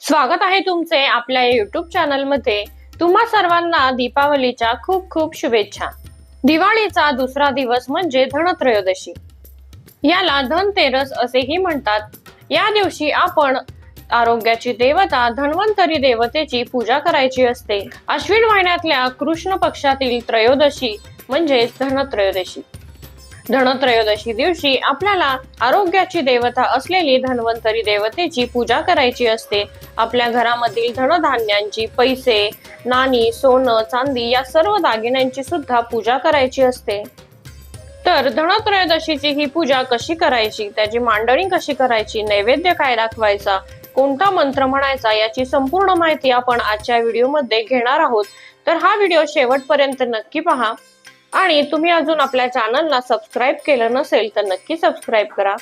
स्वागत आहे तुमचे आपल्या YouTube चॅनल मध्ये। तुम्हा सर्वांना दीपावलीच्या खूप खूप शुभेच्छा। दिवाळीचा दुसरा दिवस म्हणजे धनत्रयोदशी। याला धनतेरस असेही म्हणतात। या दिवशी आपण आरोग्याची देवता धन्वंतरी देवतेची पूजा करायची असते। अश्विन महिन्यातल्या कृष्ण पक्षातील त्रयोदशी म्हणजे धनत्रयोदशी। धनत्रयोदशी दिवशी आपल्याला आरोग्याची देवता असलेली धन्वंतरी देवतेची पूजा करायची असते। आपल्या घरामधील धनधान्यांची, पैसे, नाणी, सोनं, चांदी या सर्व दागिन्यांची सुद्धा पूजा करायची असते। तर धनत्रयोदशीची ही पूजा कशी करायची, त्याची मांडणी कशी करायची, नैवेद्य काय दाखवायचा, कोणता मंत्र म्हणायचा याची संपूर्ण माहिती आपण आजच्या व्हिडिओमध्ये घेणार आहोत। तर हा व्हिडिओ शेवटपर्यंत नक्की पहा आणि तुम्ही अजून आपल्या चॅनलला सबस्क्राइब केलं नसेल तर नक्की सबस्क्राइब करा।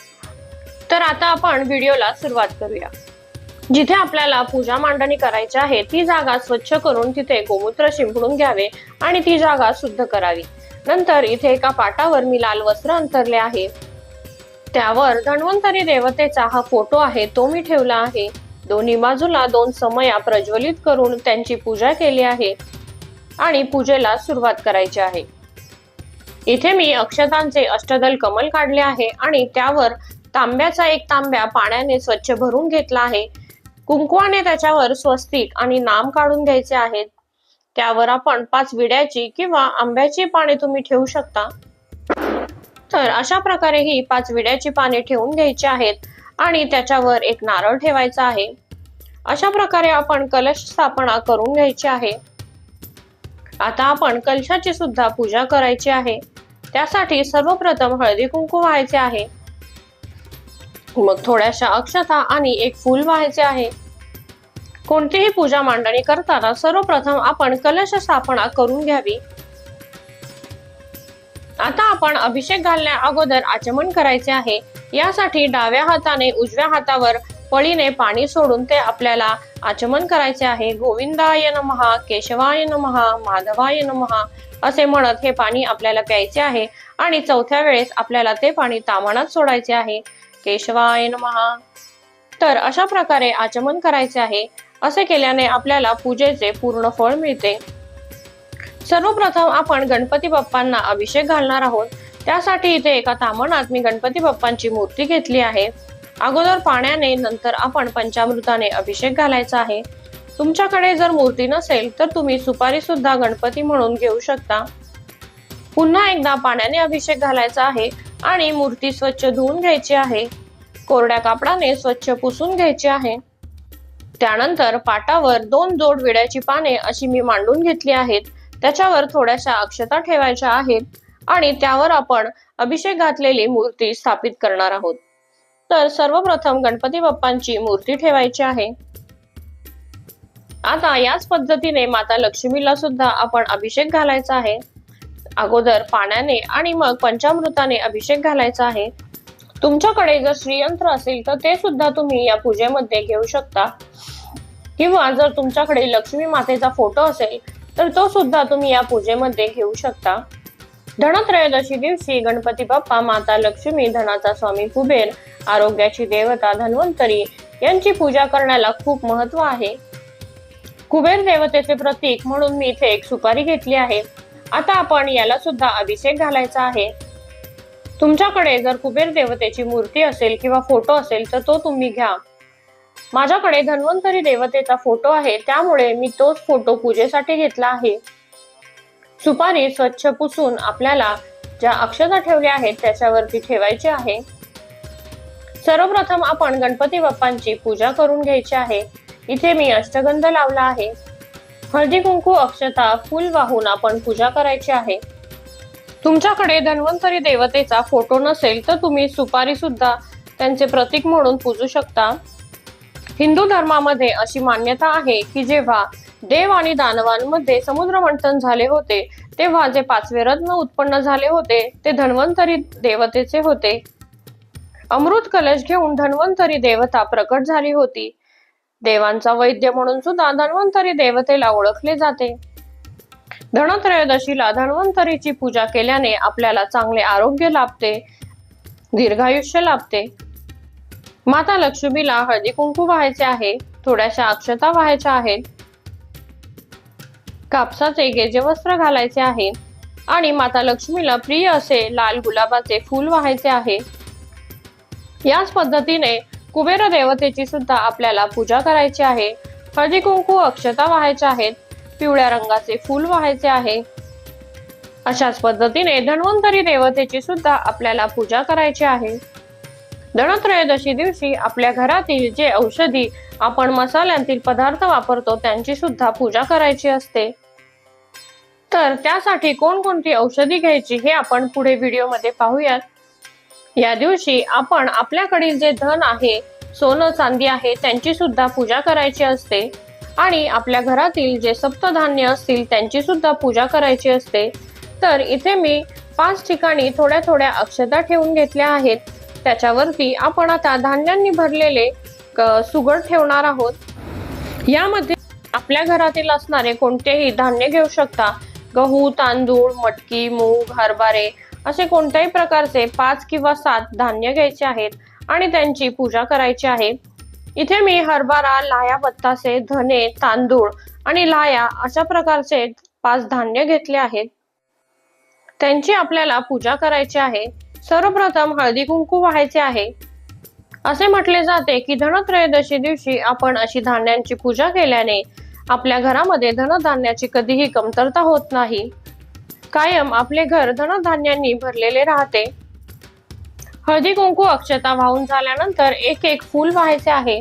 तर आता आपण व्हिडिओला सुरुवात करूया। जिथे आपल्याला पूजा मांडणी करायची आहे ती जागा स्वच्छ करून तिथे गोमूत्र शिंपडून घ्यावे आणि ती जागा शुद्ध करावी। नंतर इथे एका पाटावर मी लाल वस्त्र अंतरले आहे, त्यावर धन्वंतरी देवतेचा हा फोटो आहे तो मी ठेवला आहे। दोन्ही बाजूला 2 समया प्रज्वलित करून त्यांची पूजा केली आहे आणि पूजेला सुरुवात करायची आहे। इथे मी अक्षतांचे अष्टदल कमल काढले आहे आणि त्यावर तांब्याचा एक तांब्या पाण्याने स्वच्छ भरून घेतला आहे। कुंकवाने त्याच्यावर स्वस्तिक आणि नाम काढून घ्यायचे आहेत। त्यावर आपण 5 विड्याची किंवा आंब्याची पाने तुम्ही ठेवू शकता। तर अशा प्रकारे ही 5 विड्याची पाने ठेवून घ्यायची आहेत आणि त्याच्यावर एक नारळ ठेवायचा आहे। अशा प्रकारे आपण कलश स्थापना करून घ्यायची आहे। आता आपण कलशाची सुद्धा पूजा करायची आहे। त्यासाठी सर्वप्रथम हळदी कुंकू व्हायचे आहे, मग थोड्याशा अक्षता आणि एक फूल व्हायचे आहे। कोणतीही पूजा मांडणी करताना सर्वप्रथम आपण कलश स्थापना करून घ्यावी। आता आपण अभिषेक घालण्या अगोदर आचमन करायचे आहे। यासाठी डाव्या हाताने उजव्या हातावर पळीने पाणी सोडून ते आपल्याला आचमन करायचे आहे। गोविंदाय नमः, केशवाय नमः, माधवाय नमः असे म्हणत हे पाणी आपल्याला प्यायचे आहे आणि चौथ्या वेळेस आपल्याला ते पाणी ताम्हाणात सोडायचे आहे। केशवाय नमः। तर अशा प्रकारे आचमन करायचे आहे। असे केल्याने आपल्याला पूजेचे पूर्ण फळ मिळते। सर्वप्रथम आपण गणपती बाप्पांना अभिषेक घालणार आहोत। त्यासाठी इथे एका ताम्हाणात मी गणपती बाप्पांची मूर्ती घेतली आहे। अगोदर पाण्याने, नंतर आपण पंचामृताने अभिषेक घालायचा आहे। तुमच्याकडे जर मूर्ती नसेल तर तुम्ही सुपारी सुद्धा गणपती म्हणून घेऊ शकता। पुन्हा एकदा पाण्याने अभिषेक घालायचा आहे आणि मूर्ती स्वच्छ धुवून घ्यायची आहे। कोरड्या कापडाने स्वच्छ पुसून घ्यायची आहे। त्यानंतर पाटावर 2 जोड विड्याची पाने अशी मी मांडून घेतली आहेत। त्याच्यावर थोड्याशा अक्षता ठेवायच्या आहेत आणि त्यावर आपण अभिषेक घातलेली मूर्ती स्थापित करणार आहोत। तर सर्वप्रथम गणपती बाप्पांची मूर्ती ठेवायची आहे। आता याच पद्धतीने माता लक्ष्मीला सुद्धा आपण अभिषेक घालायचा आहे। अगोदर पाण्याने आणि मग पंचामृताने अभिषेक घालायचा आहे। तुमच्याकडे जर श्रीयंत्र असेल तर ते सुद्धा तुम्ही या पूजेमध्ये घेऊ शकता, किंवा जर तुमच्याकडे लक्ष्मी मातेचा फोटो असेल तर तो सुद्धा तुम्ही या पूजेमध्ये घेऊ शकता। धनत्रयोदशी दिवशी गणपती बाप्पा, माता लक्ष्मी, धनाचा स्वामी कुबेर, आरोग्याची देवता धन्वंतरी यांची पूजा करण्याला खूप महत्त्व आहे। कुबेर देवतेचे प्रतीक म्हणून मी इथे एक सुपारी घेतली आहे। आता आपण याला सुद्धा अभिषेक घालायचा आहे। तुमच्याकडे जर कुबेर देवतेची मूर्ती असेल किंवा फोटो असेल तर तो तुम्ही घ्या। माझ्याकडे धन्वंतरी देवतेचा फोटो आहे त्यामुळे मी तोच फोटो पूजेसाठी घेतला आहे। सुपारी स्वच्छ पुसून आपल्याला ज्या अक्षता ठेवल्या आहेत त्याच्यावरती ठेवायची आहे। सर्वप्रथम आपण गणपती बाप्पांची पूजा करून घ्यायची आहे। इथे मी अष्टगंध लावला आहे। हळदी कुंकू, अक्षता, फूल वाहून आपण पूजा करायची आहे। तुमच्याकडे धन्वंतरी देवतेचा फोटो नसेल तर तुम्ही सुपारी सुद्धा त्यांचे प्रतीक म्हणून पूजू शकता। हिंदू धर्मामध्ये अशी मान्यता आहे की जेव्हा देव आणि दानवांमध्ये समुद्र मंथन झाले होते तेव्हा जे 5वे रत्न उत्पन्न झाले होते ते धन्वंतरी देवतेचे होते। अमृत कलश घेऊन धन्वंतरी देवता प्रकट झाली होती। देवांचा वैद्य म्हणून सुद्धा धन्वंतरी देवतेला ओळखले जाते। धनत्रयोदशीला धन्वंतरीची पूजा केल्याने आपल्याला चांगले आरोग्य लाभते, दीर्घायुष्य लाभते। माता लक्ष्मीला हळदी कुंकू वाहायचे आहे, थोड्याशा अक्षता वाहायच्या आहेत, कापसाचे गेजे वस्त्र घालायचे आहे आणि माता लक्ष्मीला प्रिय असे लाल गुलाबाचे फूल वाहायचे आहे। याच पद्धतीने कुबेर देवतेची सुद्धा आपल्याला पूजा करायची आहे। हळदी कुंकू अक्षता वाहायच्या आहेत, पिवळ्या रंगाचे फूल वाहायचे आहे। अशाच पद्धतीने धन्वंतरी देवतेची सुद्धा आपल्याला पूजा करायची आहे। धनत्रयोदशी दिवशी आपल्या घरातील जे औषधी आपण मसाल्यांतील पदार्थ वापरतो त्यांची सुद्धा पूजा करायची असते। तर त्यासाठी कोणकोणती औषधी घ्यायची हे आपण पुढे व्हिडिओमध्ये पाहूयात। या दिवशी आपण आपल्याकडील जे धन आहे, सोनं चांदी आहे त्यांची सुद्धा पूजा करायची असते आणि आपल्या घरातील जे सप्तधान्य असतील त्यांची सुद्धा पूजा करायची असते। तर इथे मी 5 ठिकाणी थोड्या थोड्या अक्षता ठेवून घेतल्या आहेत। त्याच्यावरती आपण आता धान्यांनी भरलेले सुगड ठेवणार आहोत। यामध्ये आपल्या घरातील असणारे कोणतेही धान्य घेऊ शकता। गहू, तांदूळ, मटकी, मूग, हरभरे असे कोणत्याही प्रकारचे 5 किंवा 7 धान्य घ्यायचे आहेत आणि त्यांची पूजा करायची आहे। इथे मी हरभरा, लाया, बत्तासे, धने, तांदूळ आणि लाया अशा प्रकारचे 5 धान्य घेतले आहेत। त्यांची आपल्याला पूजा करायची आहे। सर्वप्रथम हळदी कुंकू वाहायचे आहे। असे म्हटले जाते की धनत्रयोदशी दिवशी आपण अशी धान्यांची पूजा केल्याने आपल्या घरामध्ये धनधान्याची कधीही कमतरता होत नाही, कायम आपले घर धनधान्यांनी भरलेले राहते। हळदी कुंकू अक्षता वाहून झाल्यानंतर एक एक फूल वाहायचे आहे।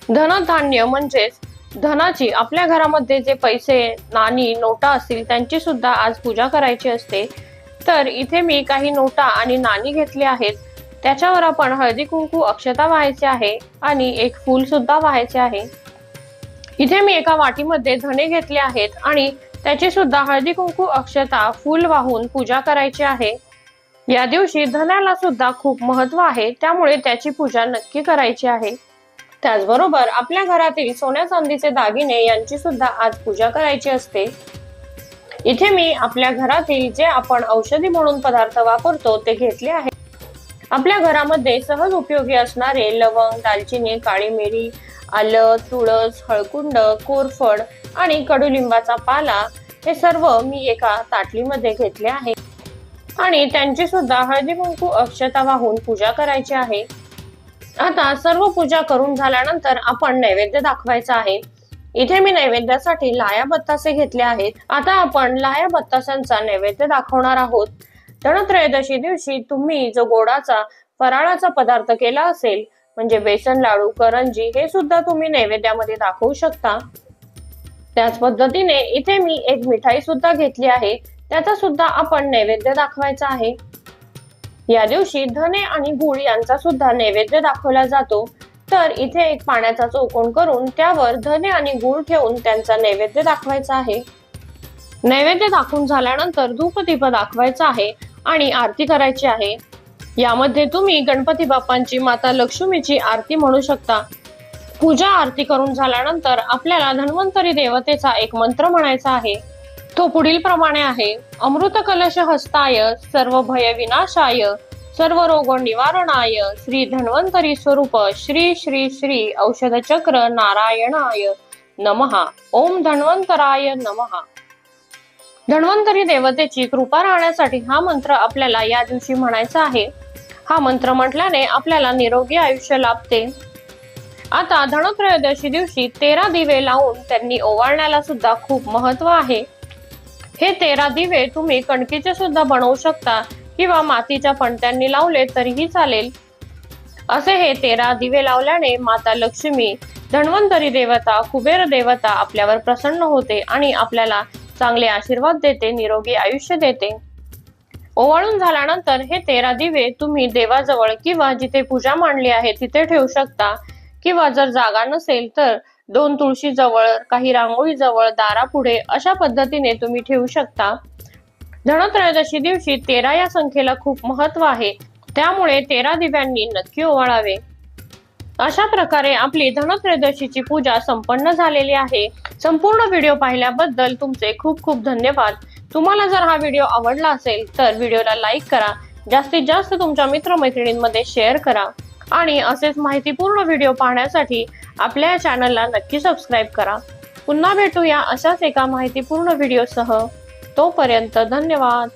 धनधान्य म्हणजेच धनाची, आपल्या घरामध्ये जे पैसे, नाणी, नोटा असतील त्यांची सुद्धा आज पूजा करायची असते। तर इथे मी काही नोटा आणि नाणी घेतली आहेत, त्याच्यावर आपण हळदी कुंकू अक्षता वाहायचे आहे आणि एक फूल सुद्धा वाहायचे आहे। इथे मी एका वाटीमध्ये धने घेतले आहेत आणि त्याची सुद्धा हळदी कुंकू अक्षता फूल वाहून पूजा करायची आहे। या दिवशी धनाला सुद्धा खूप महत्व आहे, त्यामुळे त्याची पूजा नक्की करायची आहे। त्याचबरोबर आपल्या घरातील सोन्या चांदीचे दागिने यांची सुद्धा आज पूजा करायची असते। इथे मी आपल्या घरातील जे आपण औषधी म्हणून पदार्थ वापरतो ते घेतले आहे। आपल्या घरामध्ये सहज उपयोगी असणारे लवंग, दालचिनी, काळी मिरी, आलं, तुळस, हळकुंड, कोरफड आणि कडुलिंबाचा पाला हे सर्व मी एका ताटलीमध्ये घेतले आहे आणि त्यांची सुद्धा हळदी कुंकू अक्षता वाहून पूजा करायची आहे। आता सर्व पूजा करून झाल्यानंतर आपण नैवेद्य दाखवायचा आहे। इथे मी नैवेद्यासाठी लाया बत्तासे घेतले आहेत। आता आपण लाया बत्तासांचा नैवेद्य दाखवणार आहोत। धनत्रयोदशी दिवशी तुम्ही जो गोडाचा फराळाचा पदार्थ केला असेल, म्हणजे बेसन लाडू, करंजी, हे सुद्धा तुम्ही नैवेद्यामध्ये दाखवू शकता। त्याच पद्धतीने इथे मी एक मिठाई सुद्धा घेतली आहे, त्याचा सुद्धा आपण नैवेद्य दाखवायचा आहे। या दिवशी धने आणि गुळ यांचा सुद्धा नैवेद्य दाखवला जातो। तर इथे एक पाण्याचा चौकोन करून त्यावर धने आणि गुळ ठेवून त्यांचा नैवेद्य दाखवायचा आहे। नैवेद्य दाखवून झाल्यानंतर धूपदीप दाखवायचा आहे आणि आरती करायची आहे। यामध्ये तुम्ही गणपती बाप्पांची, माता लक्ष्मीची आरती म्हणू शकता। पूजा आरती करून झाल्यानंतर आपल्याला धन्वंतरी देवतेचा एक मंत्र म्हणायचा आहे। तो पुढील प्रमाणे आहे। अमृत कलश हस्ताय, सर्व भय विनाशाय, सर्व रोग निवारणाय, श्री धन्वंतरी स्वरूप, श्री श्री श्री औषध चक्र नारायणाय नमः। ओम धन्वंतराय नमः। धन्वंतरी देवतेची कृपा राहण्यासाठी हा मंत्र आपल्याला या दिवशी म्हणायचा आहे। हा मंत्र म्हटल्याने आपल्याला निरोगी आयुष्य लाभते। आता धनत्रयोदशी दिवशी 13 दिवे लावून त्यांनी ओवाळण्याला सुद्धा खूप महत्व आहे। हे 13 दिवे तुम्ही कणकीचे सुद्धा बनवू शकता किंवा मातीच्या पणत्यांनी लावले तरीही चालेल। असे हे 13 दिवे लावल्याने माता लक्ष्मी, धन्वंतरी देवता, कुबेर देवता आपल्यावर प्रसन्न होते आणि आपल्याला चांगले आशीर्वाद देते, निरोगी आयुष्य देते। ओवाळून झाल्यानंतर हे 13 दिवे तुम्ही देवाजवळ किंवा जिथे पूजा मांडली आहे तिथे ठेवू शकता किंवा जर जागा नसेल तर 2 तुळशी जवळ, काही रांगोळी जवळ, दारापुढे अशा पद्धतीने तुम्ही ठेवू शकता। धनत्रयोदशी दिवशी 13 या संख्येला खूप महत्व आहे, त्यामुळे 13 दिव्यांनी नक्की ओवाळावे। अशा प्रकारे आपली धनत्रयोदशीची पूजा संपन्न झालेली आहे। संपूर्ण व्हिडिओ पाहिल्याबद्दल तुमचे खूप खूप धन्यवाद। तुम्हाला जर हा व्हिडिओ आवडला असेल तर व्हिडिओला लाईक करा, जास्तीत जास्त तुमच्या मित्रमैत्रिणींमध्ये शेअर करा आणि असेच माहितीपूर्ण व्हिडिओ पाहण्यासाठी आपल्या चॅनलला नक्की सबस्क्राईब करा। पुन्हा भेटूया अशाच एका माहितीपूर्ण व्हिडिओसह। तोपर्यंत धन्यवाद।